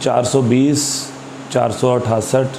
420، 468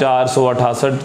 468,